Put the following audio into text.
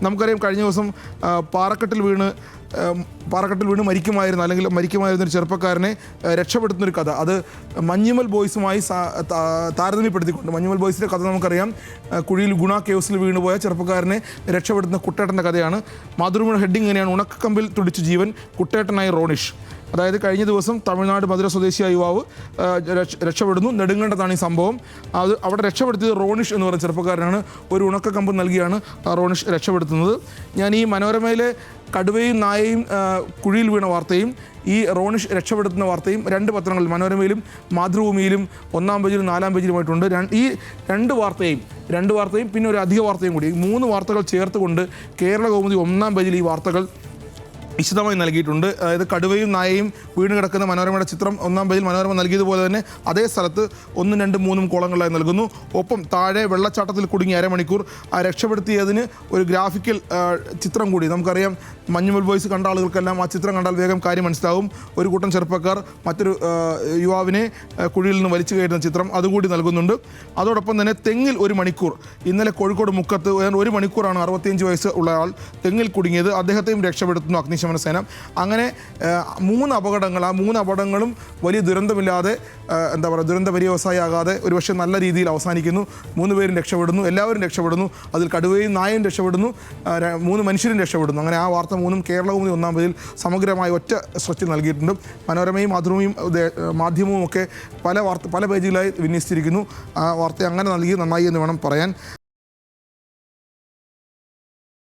നമുക്കറിയാം കഴിഞ്ഞ ദിവസം പാറക്കെട്ടിൽ വീണ് മരിക്കുമായിരുന്ന ഒരു ചെറുപ്പക്കാരനെ രക്ഷപ്പെടുത്തുന്നൊരു കഥ, അത് മഞ്ഞുമൽ ബോയ്സുമായി താരതമ്യപ്പെടുത്തിക്കൊണ്ട്. മഞ്ഞുമൽ ബോയ്സിൻ്റെ കഥ നമുക്കറിയാം. കുഴിയിൽ ഗുണ കേവ്സിൽ വീണുപോയ ചെറുപ്പക്കാരനെ രക്ഷപ്പെടുത്തുന്ന കുട്ടേട്ടൻ്റെ കഥയാണ്. മാതൃഭൂമിയുടെ ഹെഡിങ് ഇങ്ങനെയാണ്: ഉണക്കക്കമ്പിൽ തുടിച്ചു ജീവൻ, കുട്ടേട്ടനായി റോണിഷ്. അതായത് കഴിഞ്ഞ ദിവസം തമിഴ്നാട് മധുര സ്വദേശിയായ യുവാവ് രക്ഷപ്പെടുന്നു. നെടുങ്കണ്ടത്താണ് ഈ സംഭവം. അത് അവിടെ രക്ഷപ്പെടുത്തിയത് റോണിഷ് എന്ന് പറയുന്ന ചെറുപ്പക്കാരനാണ്. ഒരു ഉണക്കക്കമ്പ് നൽകിയാണ് റോണിഷ് രക്ഷപ്പെടുത്തുന്നത്. ഞാൻ ഈ മനോരമയിലെ കടുവയും നായയും കുഴിയിൽ വീണ വാർത്തയും ഈ റോണിഷ് രക്ഷപ്പെടുത്തുന്ന വാർത്തയും രണ്ട് പത്രങ്ങളിൽ, മനോരമയിലും മാതൃഭൂമിയിലും 1-ാം പേജിലും 4-ാം പേജിലുമായിട്ടുണ്ട്. ഈ രണ്ട് വാർത്തയും പിന്നെ ഒരു അധിക വാർത്തയും കൂടി, 3 വാർത്തകൾ ചേർത്തുകൊണ്ട് കേരള കൗമുദി 1-ാം പേജിൽ ഈ വാർത്തകൾ വിശദമായി നൽകിയിട്ടുണ്ട്. അതായത് കടുവയും നായയും വീണ് കിടക്കുന്ന മനോരമയുടെ ചിത്രം 1-ാം പേജിൽ മനോരമ നൽകിയതുപോലെ തന്നെ അതേ സ്ഥലത്ത് 1, 2, 3 കോളങ്ങളായി നൽകുന്നു. ഒപ്പം താഴെ വെള്ളച്ചാട്ടത്തിൽ കുടുങ്ങി അരമണിക്കൂർ രക്ഷപ്പെടുത്തിയതിന് ഒരു ഗ്രാഫിക്കൽ ചിത്രം കൂടി. നമുക്കറിയാം, മഞ്ഞുമൽ ബോയ്സ് കണ്ട ആളുകൾക്കെല്ലാം ആ ചിത്രം കണ്ടാൽ വേഗം കാര്യം മനസ്സിലാവും. ഒരു കൂട്ടം ചെറുപ്പക്കാർ മറ്റൊരു യുവാവിനെ കുഴിയിൽ നിന്ന് വലിച്ചു കയറ്റുന്ന ചിത്രം അതുകൂടി നൽകുന്നുണ്ട്. അതോടൊപ്പം തന്നെ തെങ്ങിൽ 1 മണിക്കൂർ, ഇന്നലെ കോഴിക്കോട് മുക്കത്ത് 1 മണിക്കൂറാണ് 65 വയസ്സ് ഉള്ള ആൾ തെങ്ങിൽ കുടുങ്ങിയത്. അദ്ദേഹത്തെയും രക്ഷപ്പെടുത്തുന്നു അഗ്നിശമന സേന. അങ്ങനെ 3 അപകടങ്ങൾ, ആ 3 അപകടങ്ങളും വലിയ ദുരന്തമില്ലാതെ, ദുരന്ത പര്യവസായിയാകാതെ ഒരുപക്ഷെ നല്ല രീതിയിൽ അവസാനിക്കുന്നു. 3 പേരും രക്ഷപ്പെടുന്നു, എല്ലാവരും രക്ഷപ്പെടുന്നു. അതിൽ കടുവയും നായയും രക്ഷപ്പെടുന്നു, 3 മനുഷ്യരും രക്ഷപ്പെടുന്നു. അങ്ങനെ ആ വാർത്ത 3-ഉം കേരള കൗമുദി 1-ാം പേജിൽ സമഗ്രമായി ഒറ്റ സ്ട്രെച്ചിൽ നൽകിയിട്ടുണ്ട്. മനോരമയും മാധ്യമവും ഒക്കെ പല പേജുകളായി വിന്യസിച്ചിരിക്കുന്നു. ആ വാർത്ത അങ്ങനെ നൽകി നന്നായി എന്ന് വേണം പറയാൻ.